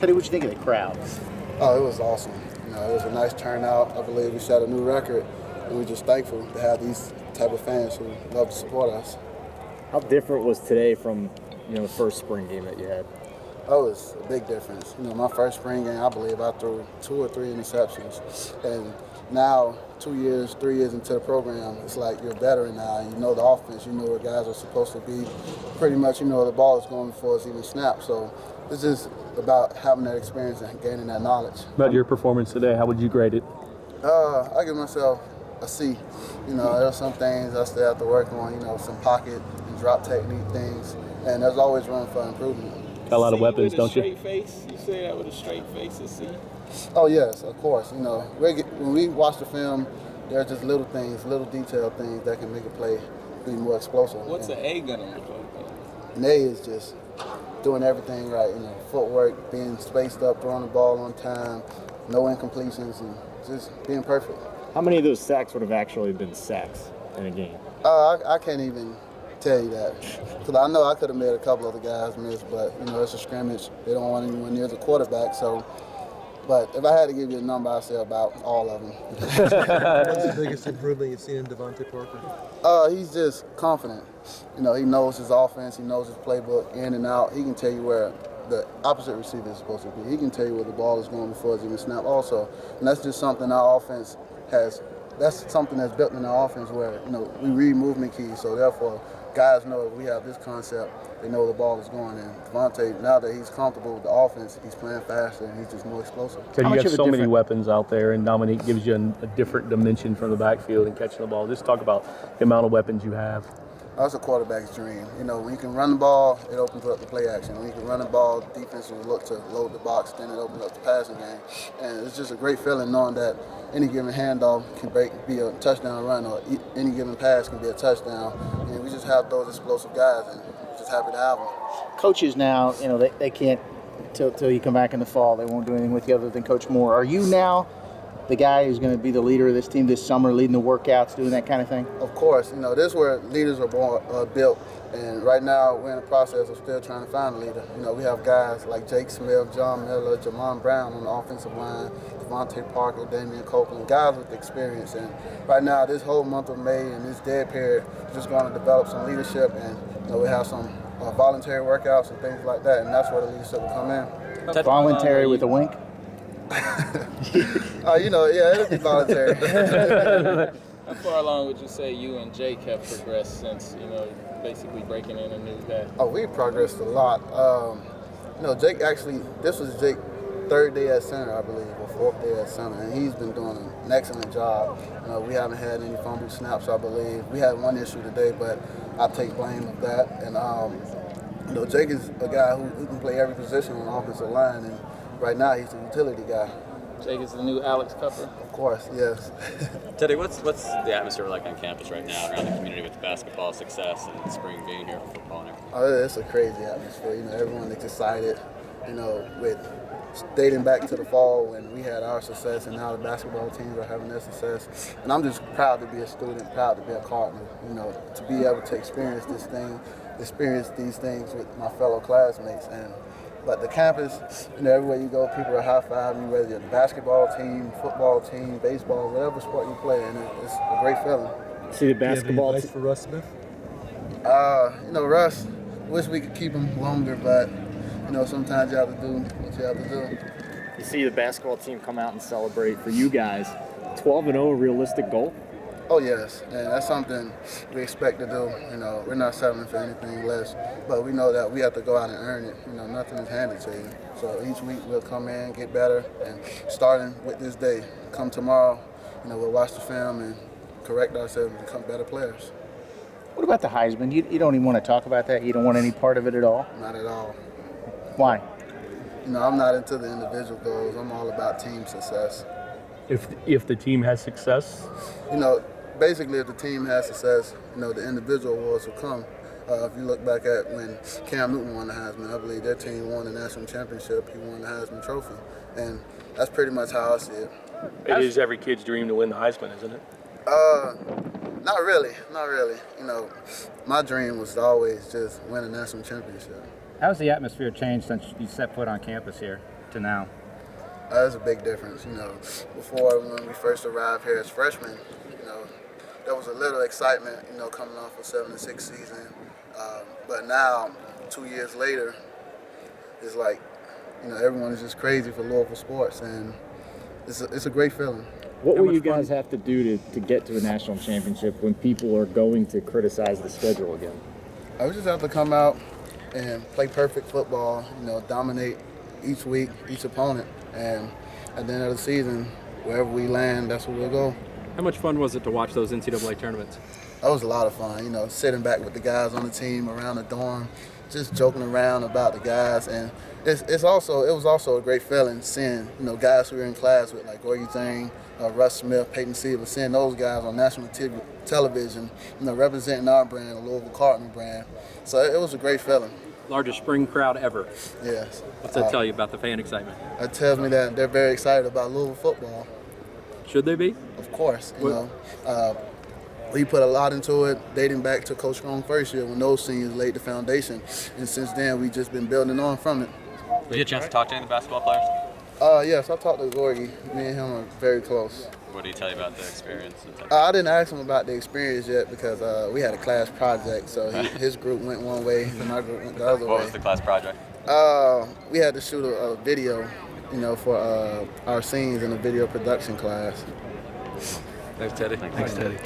Teddy, what you think of the crowd? Oh, it was awesome. It was a nice turnout. I believe we set a new record, and we're just thankful to have these type of fans who love to support us. How different was today from the first spring game that you had? Oh, it's a big difference. My first spring game, I believe I threw 2 or 3 interceptions, and now 3 years into the program, it's like you're a veteran now. And you know the offense, you know where guys are supposed to be. Pretty much, the ball is going before it's even snapped. So it's just about having that experience and gaining that knowledge. About your performance today, how would you grade it? I give myself a C. There's some things I still have to work on. Some pocket and drop technique things, and there's always room for improvement. Got a lot of weapons, don't you? Straight face? You say that with a straight face, a C? Oh yes, of course. When we watch the film, there are just little things, little detailed things that can make a play be more explosive. What's an A gonna look like? An A is just doing everything right. Footwork, being spaced up, throwing the ball on time, no incompletions, and just being perfect. How many of those sacks would have actually been sacks in a game? I can't even tell you that, because I know I could have made a couple of the guys miss, but it's a scrimmage. They don't want anyone near the quarterback, so. But if I had to give you a number, I'd say about all of them. What's the biggest improvement you've seen in Devontae Parker? He's just confident. He knows his offense. He knows his playbook in and out. He can tell you where the opposite receiver is supposed to be. He can tell you where the ball is going before it's even snapped also. And that's just something our offense has. That's something that's built in our offense where, we read movement keys. So therefore, guys know if we have this concept, they know the ball is going in. Devontae, now that he's comfortable with the offense, he's playing faster and he's just more explosive. So you have so many weapons out there, and Dominique gives you a different dimension from the backfield and catching the ball. Just talk about the amount of weapons you have. That's a quarterback's dream. When you can run the ball, it opens up the play action. When you can run the ball, defense will look to load the box, then it opens up the passing game. And it's just a great feeling knowing that any given handoff can be a touchdown run, or any given pass can be a touchdown. And we just have those explosive guys, and we're just happy to have them. Coaches now, they can't, till you come back in the fall, they won't do anything with you other than Coach Moore. Are you now the guy who's going to be the leader of this team this summer, leading the workouts, doing that kind of thing? Of course. This is where leaders are built. And right now, we're in the process of still trying to find a leader. We have guys like Jake Smith, John Miller, Jamon Brown on the offensive line, Devontae Parker, Damian Copeland, guys with experience. And right now, this whole month of May and this dead period, we're just going to develop some leadership, and we have some voluntary workouts and things like that, and that's where the leadership will come in. Voluntary with a wink? It'll be voluntary. How far along would you say you and Jake have progressed since, basically breaking in a new guy? Oh, we've progressed a lot. Jake actually, this was Jake's 3rd day at center, I believe, or 4th day at center, and he's been doing an excellent job. We haven't had any fumble snaps, I believe. We had one issue today, but I take blame of that. And, Jake is a guy who can play every position on the offensive line, and right now he's the utility guy. Jake is the new Alex Cupper? Of course, yes. Teddy, what's the atmosphere like on campus right now around the community with basketball success and spring being here for football and everything? Oh, it's a crazy atmosphere. Everyone is excited, with dating back to the fall when we had our success and now the basketball teams are having their success. And I'm just proud to be a student, proud to be a Cardinal, to be able to experience these things with my fellow classmates. But the campus, everywhere you go, people are high-fiving you, whether you're the basketball team, football team, baseball, whatever sport you play, and it's a great feeling. See the basketball. Do you have any advice for Russ Smith? Russ, wish we could keep him longer, but sometimes you have to do what you have to do. You see the basketball team come out and celebrate for you guys. 12-0, a realistic goal? Oh yes, and that's something we expect to do. We're not settling for anything less, but we know that we have to go out and earn it. Nothing is handed to you. So each week we'll come in, get better, and starting with this day, come tomorrow, we'll watch the film and correct ourselves and become better players. What about the Heisman? You don't even want to talk about that? You don't want any part of it at all? Not at all. Why? I'm not into the individual goals. I'm all about team success. If the team has success? Basically, if the team has success, the individual awards will come. If you look back at when Cam Newton won the Heisman, I believe their team won the national championship. He won the Heisman Trophy. And that's pretty much how I see it. It is every kid's dream to win the Heisman, isn't it? Not really. My dream was to always just win a national championship. How's the atmosphere changed since you set foot on campus here? to now? There's a big difference. You know, before when we first arrived here as freshmen, you know, there was a little excitement, you know, coming off a 7-6 season. But now, 2 years later, it's like, you know, everyone is just crazy for Louisville sports, and it's a great feeling. What will you guys have to do to get to a national championship when people are going to criticize the schedule again? We just have to come out and play perfect football, you know, dominate each week, each opponent, and at the end of the season, wherever we land, that's where we'll go. How much fun was it to watch those NCAA tournaments? That was a lot of fun, you know, sitting back with the guys on the team around the dorm, just joking around about the guys, and it was also a great feeling seeing, you know, guys we were in class with like Gorgie Zane, Russ Smith, Peyton Seaver, seeing those guys on national television, you know, representing our brand, the Louisville Cardinal brand. So it was a great feeling. Largest spring crowd ever. Yes. What's that tell you about the fan excitement? That tells me that they're very excited about Louisville football. Should they be? Of course. You know, we put a lot into it, dating back to Coach Strong's first year when those seniors laid the foundation, and since then we've just been building on from it. Did you get a chance to talk to any of the basketball players? Yes, I talked to Gorgie. Me and him are very close. What did he tell you about the experience? I didn't ask him about the experience yet because we had a class project, so his group went one way and my group went the other way. What was the class project? We had to shoot a video, you know, for our scenes in a video production class. Thanks, Teddy. Thanks, Teddy.